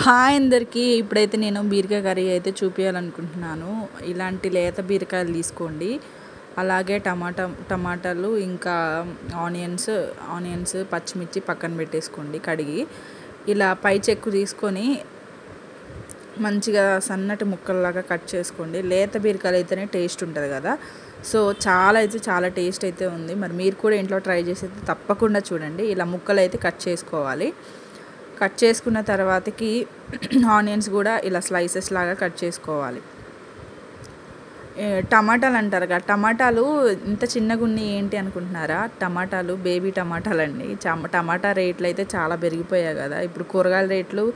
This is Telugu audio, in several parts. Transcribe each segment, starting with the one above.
హాయ్ అందరికీ. ఇప్పుడైతే నేను బీరకాయ కర్రీ అయితే చూపించాలనుకుంటున్నాను. ఇలాంటి లేత బీరకాయలు తీసుకోండి. అలాగే టమాటాలు ఇంకా ఆనియన్స్ పచ్చిమిర్చి పక్కన పెట్టేసుకోండి కడిగి. ఇలా పై చెక్కు తీసుకొని మంచిగా సన్నటి ముక్కల్లాగా కట్ చేసుకోండి. లేత బీరకాయలు అయితేనే టేస్ట్ ఉంటుంది కదా. సో చాలా టేస్ట్ అయితే ఉంది. మరి మీరు కూడా ఇంట్లో ట్రై చేసి అయితే తప్పకుండా చూడండి. ఇలా ముక్కలు అయితే కట్ చేసుకోవాలి. కట్ చేసుకున్న తర్వాతకి ఆనియన్స్ కూడా ఇలా స్లైసెస్ లాగా కట్ చేసుకోవాలి. టమాటాలు అంటారు కదా, టమాటాలు ఇంత చిన్నగా ఉన్నాయి ఏంటి అనుకుంటున్నారా? టమాటాలు బేబీ టమాటాలు అండి. టమాటా రేట్లు అయితే చాలా పెరిగిపోయాయి కదా. ఇప్పుడు కూరగాయల రేట్లు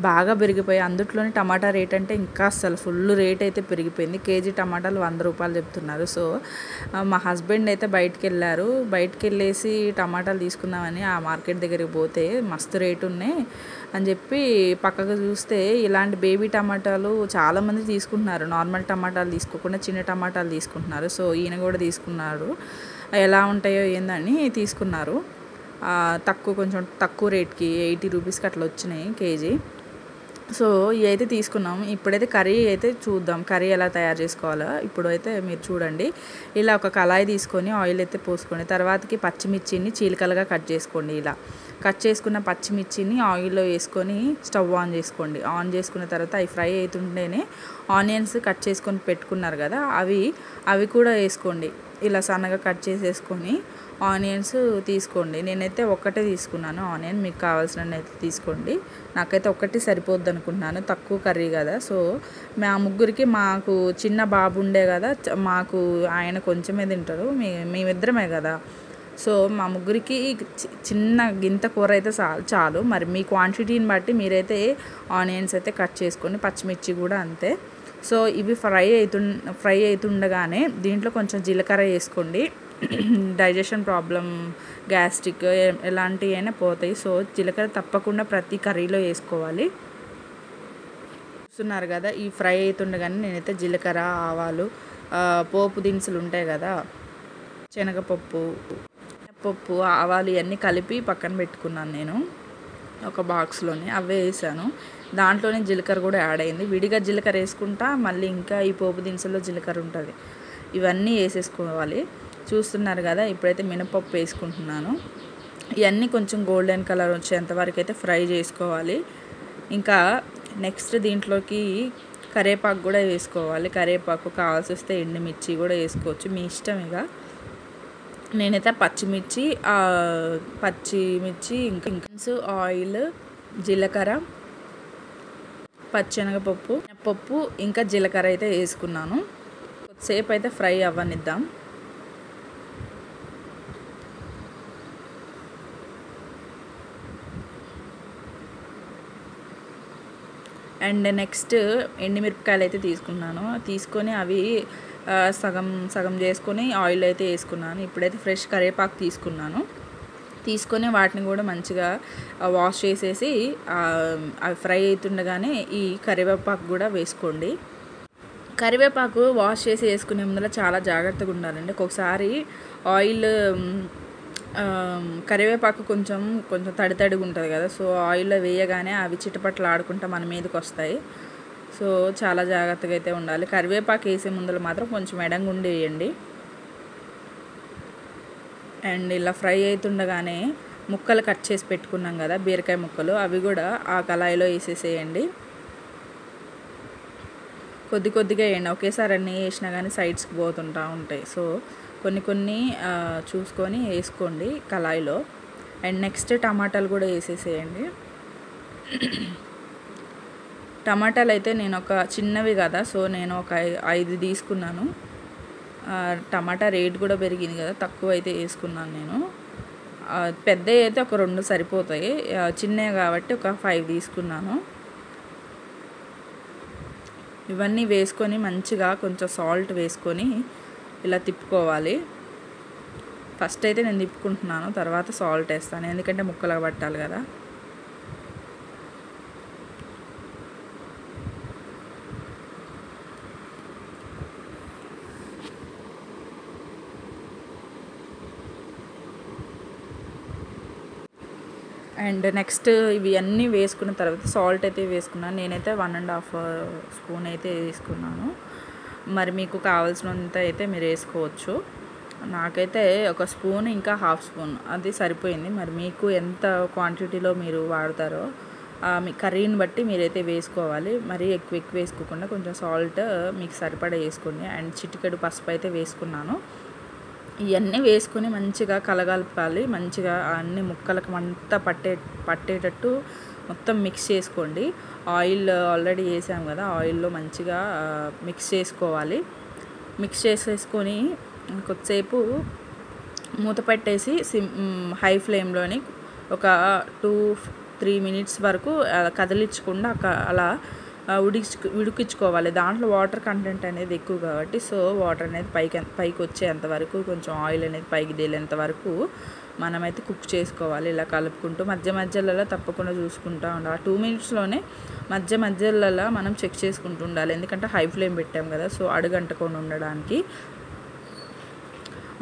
బాగా పెరిగిపోయాయి. అందులోని టమాటా రేట్ అంటే ఇంకా అసలు ఫుల్ రేట్ అయితే పెరిగిపోయింది. కేజీ టమాటాలు 100 రూపాయలు చెప్తున్నారు. సో మా హస్బెండ్ అయితే బయటికి వెళ్ళేసి టమాటాలు తీసుకుందామని ఆ మార్కెట్ దగ్గరికి పోతే మస్తు రేటు ఉన్నాయి అని చెప్పి పక్కకు చూస్తే ఇలాంటి బేబీ టమాటాలు చాలామంది తీసుకుంటున్నారు. నార్మల్ టమాటాలు తీసుకోకుండా చిన్న టమాటాలు తీసుకుంటున్నారు. సో ఈయన కూడా తీసుకున్నారు. ఎలా ఉంటాయో ఏందని తీసుకున్నారు. కొంచెం తక్కువ రేట్కి 80 రూపీస్కి అట్లా వచ్చినాయి కేజీ. సో ఇవి అయితే తీసుకున్నాం. ఇప్పుడైతే కర్రీ అయితే చూద్దాం. కర్రీ ఎలా తయారు చేసుకోవాలో ఇప్పుడైతే మీరు చూడండి. ఇలా ఒక కళాయి తీసుకొని ఆయిల్ అయితే పోసుకోండి. తర్వాతకి పచ్చిమిర్చిని చీలికలుగా కట్ చేసుకోండి. ఇలా కట్ చేసుకున్న పచ్చిమిర్చిని ఆయిల్లో వేసుకొని స్టవ్ ఆన్ చేసుకోండి. ఆన్ చేసుకున్న తర్వాత అవి ఫ్రై అవుతుంటేనే ఆనియన్స్ కట్ చేసుకొని పెట్టుకున్నారు కదా, అవి కూడా వేసుకోండి. ఇలా సన్నగా కట్ చేసేసుకొని ఆనియన్స్ తీసుకోండి. నేనైతే ఒక్కటే తీసుకున్నాను ఆనియన్. మీకు కావాల్సిన అయితే తీసుకోండి. నాకైతే ఒక్కటి సరిపోద్ది అనుకుంటున్నాను, తక్కువ కర్రీ కదా. సో మా ముగ్గురికి, మాకు చిన్న బాబు ఉండే కదా, మాకు ఆయన కొంచెమే తింటారు, మేమిద్దరమే కదా. సో మా ముగ్గురికి చిన్న గింత కూర అయితే చాలు. మరి మీ క్వాంటిటీని బట్టి మీరైతే ఆనియన్స్ అయితే కట్ చేసుకోండి. పచ్చిమిర్చి కూడా అంతే. సో ఇవి ఫ్రై అవుతుండగానే దీంట్లో కొంచెం జీలకర్ర వేసుకోండి. డైజెషన్ ప్రాబ్లం, గ్యాస్ట్రిక్ ఎలాంటివి అయినా పోతాయి. సో జీలకర్ర తప్పకుండా ప్రతి కర్రీలో వేసుకోవాలి. చూస్తున్నారు కదా, ఈ ఫ్రై అవుతుండగానే నేనైతే జీలకర్ర, ఆవాలు, పోపు దినుసులు ఉంటాయి కదా, శనగపప్పు, ఆవాలు ఇవన్నీ కలిపి పక్కన పెట్టుకున్నాను నేను ఒక బాక్స్లోని. అవే వేసాను. దాంట్లోనే జీలకర్ర కూడా యాడ్ అయింది. విడిగా జీలకర్ర వేసుకుంటా మళ్ళీ ఇంకా ఈ పోపు దినుసుల్లో జీలకర్ర ఉంటుంది. ఇవన్నీ వేసేసుకోవాలి. చూస్తున్నారు కదా, ఇప్పుడైతే మినపప్పు వేసుకుంటున్నాను. ఇవన్నీ కొంచెం గోల్డెన్ కలర్ వచ్చేంత వరకు అయితే ఫ్రై చేసుకోవాలి. ఇంకా నెక్స్ట్ దీంట్లోకి కరివేపాకు కూడా వేసుకోవాలి. కరివేపాకు కావాల్సి వస్తే ఎండుమిర్చి కూడా వేసుకోవచ్చు, మీ ఇష్టం. ఇక నేనైతే పచ్చిమిర్చి ఇంకా ఆయిల్, జీలకర్ర, పచ్చెనగపప్పు ఇంకా జీలకర్ర అయితే వేసుకున్నాను. కొద్దిసేపు అయితే ఫ్రై అవ్వనిద్దాం. అండ్ నెక్స్ట్ ఎండుమిరపకాయలు అయితే తీసుకొని అవి సగం చేసుకొని ఆయిల్ అయితే వేసుకున్నాను. ఇప్పుడైతే ఫ్రెష్ కరివేపాకు తీసుకొని వాటిని కూడా మంచిగా వాష్ చేసేసి అవి ఫ్రై అవుతుండగానే ఈ కరివేపాకు కూడా వేసుకోండి. కరివేపాకు వాష్ చేసి వేసుకునే ముందర చాలా జాగ్రత్తగా ఉండాలండి. ఒక్కొక్కసారి ఆయిల్ కరివేపాకు కొంచెం తడిగా ఉంటుంది కదా. సో ఆయిల్లో వేయగానే అవి చిటపట్లు ఆడుకుంటా మన మీదకి వస్తాయి. సో చాలా జాగ్రత్తగా అయితే ఉండాలి. కరివేపాకు వేసే ముందర మాత్రం కొంచెం ఎడంగుండి వేయండి. అండ్ ఇలా ఫ్రై అవుతుండగానే ముక్కలు కట్ చేసి పెట్టుకున్నాం కదా, బీరకాయ ముక్కలు, అవి కూడా ఆ కళాయిలో వేసేసేయండి. కొద్దిగా వేయండి. ఒకేసారి అన్నీ వేసినా కానీ సైడ్స్కి పోతుంటూ ఉంటాయి. సో కొన్ని చూసుకొని వేసుకోండి కళాయిలో. అండ్ నెక్స్ట్ టమాటాలు కూడా వేసేసేయండి. టమాటాలు అయితే నేను ఒక చిన్నవి కదా, సో నేను ఒక 5 తీసుకున్నాను. టమాటా రేట్ కూడా పెరిగింది కదా, తక్కువ అయితే వేసుకున్నాను నేను. పెద్దవి అయితే ఒక 2 సరిపోతాయి, చిన్నవి కాబట్టి ఒక 5 తీసుకున్నాను. ఇవన్నీ వేసుకొని మంచిగా కొంచెం సాల్ట్ వేసుకొని ఇలా తిప్పుకోవాలి. ఫస్ట్ అయితే నేను తిప్పుకుంటున్నాను, తర్వాత సాల్ట్ వేస్తాను, ఎందుకంటే ముక్కలు పట్టాలి కదా. అండ్ నెక్స్ట్ ఇవి అన్నీ వేసుకున్న తర్వాత సాల్ట్ అయితే వేసుకున్నాను. నేనైతే 1.5 స్పూన్ అయితే వేసుకున్నాను. మరి మీకు కావాల్సినంత అయితే మీరు వేసుకోవచ్చు. నాకైతే ఒక స్పూన్ ఇంకా హాఫ్ స్పూన్ అది సరిపోయింది. మరి మీకు ఎంత క్వాంటిటీలో మీరు వాడతారో మీ కర్రీని బట్టి మీరైతే వేసుకోవాలి. మరీ ఎక్కువ వేసుకోకుండా కొంచెం సాల్ట్ మీకు సరిపడా వేసుకోండి. అండ్ చిటికెడు పసుపు అయితే వేసుకున్నాను. ఇవన్నీ వేసుకొని మంచిగా కలగలపాలి. మంచిగా అన్ని ముక్కలకు అంతా పట్టేటట్టు మొత్తం మిక్స్ చేసుకోండి. ఆయిల్ ఆల్రెడీ వేసాం కదా, ఆయిల్లో మంచిగా మిక్స్ చేసుకోవాలి. మిక్స్ చేసేసుకొని కొద్దిసేపు మూత పెట్టేసి హై ఫ్లేమ్లోని ఒక 2-3 మినిట్స్ వరకు కదిలించకుండా అలా ఉడికించుకోవాలి. దాంట్లో వాటర్ కంటెంట్ అనేది ఎక్కువ కాబట్టి సో వాటర్ అనేది పైకి వచ్చేంత వరకు, కొంచెం ఆయిల్ అనేది పైకి తేలేంత వరకు మనమైతే కుక్ చేసుకోవాలి. ఇలా కలుపుకుంటూ మధ్యలో తప్పకుండా చూసుకుంటూ ఉండాలి. 2 మినిట్స్లోనే మధ్యలో మనం చెక్ చేసుకుంటూ ఉండాలి. ఎందుకంటే హై ఫ్లేమ్ పెట్టాం కదా, సో అడుగంటకుండా ఉండడానికి.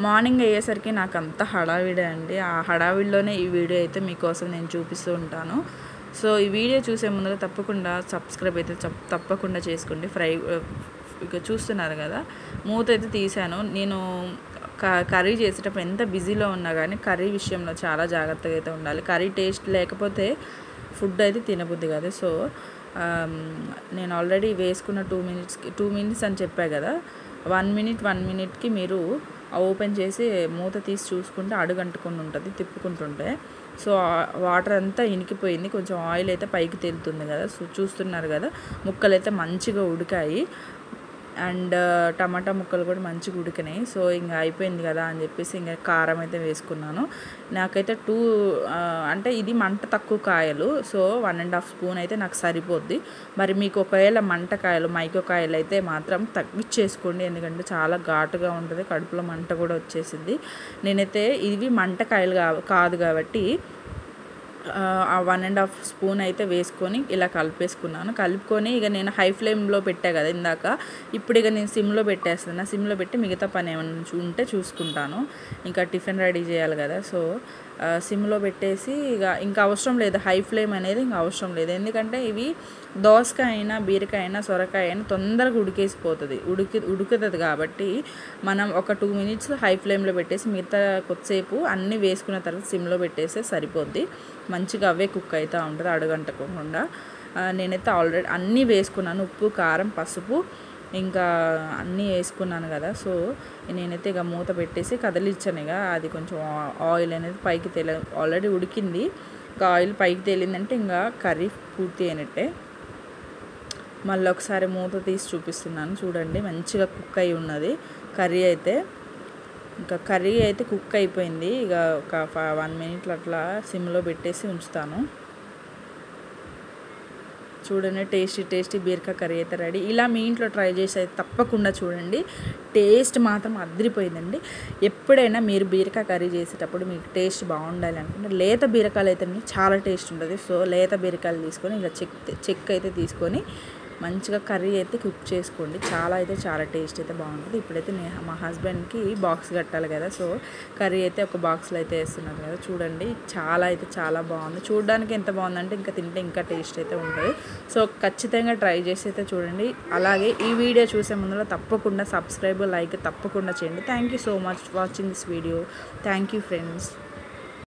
మార్నింగ్ అయ్యేసరికి నాకు అంత హడావిడే అండి. ఆ హడావిడిలోనే ఈ వీడియో అయితే మీకోసం నేను చూపిస్తూ ఉంటాను. సో ఈ వీడియో చూసే ముందుగా తప్పకుండా సబ్స్క్రైబ్ అయితే తప్పకుండా చేసుకోండి. ఇక చూస్తున్నారు కదా, మూత అయితే తీసాను. నేను కర్రీ చేసేటప్పుడు ఎంత బిజీలో ఉన్నా కానీ కర్రీ విషయంలో చాలా జాగ్రత్తగా అయితే ఉండాలి. కర్రీ టేస్ట్ లేకపోతే ఫుడ్ అయితే తినబుద్ది కాదు. సో నేను ఆల్రెడీ వేసుకున్న 2 మినిట్స్ అని చెప్పా కదా, 1 మినిట్కి మీరు ఓపెన్ చేసి మూత తీసి చూసుకుంటే అడుగంటుకొని ఉంటుంది తిప్పుకుంటుంటే. సో వాటర్ అంతా ఇనికిపోయింది, కొంచెం ఆయిల్ అయితే పైకి తేలుతుంది కదా. సో చూస్తున్నారు కదా, ముక్కలు అయితే మంచిగా ఉడికాయి. అండ్ టమాటా ముక్కలు కూడా మంచిగా ఉడికినాయి. సో ఇంకా అయిపోయింది కదా అని చెప్పేసి ఇంకా కారం అయితే వేసుకున్నాను. నాకైతే అంటే ఇది మంట తక్కువ కాయలు, సో 1.5 స్పూన్ అయితే నాకు సరిపోద్ది. మరి మీకు ఒకవేళ మైకో కాయలు అయితే మాత్రం తగ్గించేసుకోండి, ఎందుకంటే చాలా ఘాటుగా ఉంటుంది, కడుపులో మంట కూడా వచ్చేసింది. నేనైతే ఇవి మంట కాయలు కాదు కాబట్టి ఆ 1.5 స్పూన్ అయితే వేసుకొని ఇలా కలుపుకొని ఇక నేను హై ఫ్లేమ్లో పెట్టా కదా ఇందాక, ఇప్పుడు ఇక నేను సిమ్లో పెట్టేస్తాను. సిమ్లో పెట్టి మిగతా పని ఏమైనా ఉంటే చూసుకుంటాను. ఇంకా టిఫిన్ రెడీ చేయాలి కదా, సో సిమ్లో పెట్టేసి ఇంకా అవసరం లేదు, హై ఫ్లేమ్ అనేది ఇంకా అవసరం లేదు. ఎందుకంటే ఇవి దోసకాయ అయినా బీరకాయ అయినా సొరకాయ అయినా తొందరగా ఉడుకుతుంది కాబట్టి మనం ఒక 2 మినిట్స్ హై ఫ్లేమ్లో పెట్టేసి మిగతా కొద్దిసేపు అన్నీ వేసుకున్న తర్వాత సిమ్లో పెట్టేస్తే సరిపోద్ది. మంచిగా అవే కుక్ అవుతూ ఉంటుంది అడుగంటకుండా. నేనైతే ఆల్రెడీ అన్నీ వేసుకున్నాను, ఉప్పు కారం పసుపు ఇంకా అన్నీ వేసుకున్నాను కదా. సో నేనైతే ఇక మూత పెట్టేసి కదిలించాను. ఇక అది కొంచెం ఆయిల్ అనేది పైకి ఆల్రెడీ ఉడికింది, ఇంకా ఆయిల్ పైకి తేలిందంటే ఇంకా కర్రీ పూర్తి అయినట్టే. మళ్ళీ ఒకసారి మూత తీసి చూపిస్తున్నాను చూడండి, మంచిగా కుక్ అయి ఉన్నది కర్రీ అయితే. ఇంకా కర్రీ అయితే కుక్ అయిపోయింది. ఇక ఒక 1 మినిట్లో అట్లా సిమ్లో పెట్టేసి ఉంచుతాను. చూడండి, టేస్టీ బీరకాయ కర్రీ అయితే రెడీ. ఇలా మీ ఇంట్లో ట్రై చేసి అయితే తప్పకుండా చూడండి, టేస్ట్ మాత్రం అదిరిపోయిందండి. ఎప్పుడైనా మీరు బీరకాయ కర్రీ చేసేటప్పుడు మీకు టేస్ట్ బాగుండాలి అనుకుంటే లేత బీరకాయలు అయితే చాలా టేస్ట్ ఉంటుంది. సో లేత బీరకాయలు తీసుకొని ఇలా చెక్ అయితే తీసుకొని మంచిగా కర్రీ అయితే కుక్ చేసుకోండి. చాలా టేస్ట్ అయితే బాగుంటుంది. ఇప్పుడైతే మా హస్బెండ్కి బాక్స్ కట్టాలి కదా, సో కర్రీ అయితే ఒక బాక్స్లో అయితే వేస్తున్నారు కదా. చూడండి, చాలా బాగుంది. చూడడానికి ఎంత బాగుందంటే ఇంకా తింటే ఇంకా టేస్ట్ అయితే ఉంటుంది. సో ఖచ్చితంగా ట్రై చేసి అయితే చూడండి. అలాగే ఈ వీడియో చూసే ముందులో తప్పకుండా సబ్స్క్రైబ్ లైక్ తప్పకుండా చేయండి. Thank you so much watching this video. Thank you friends.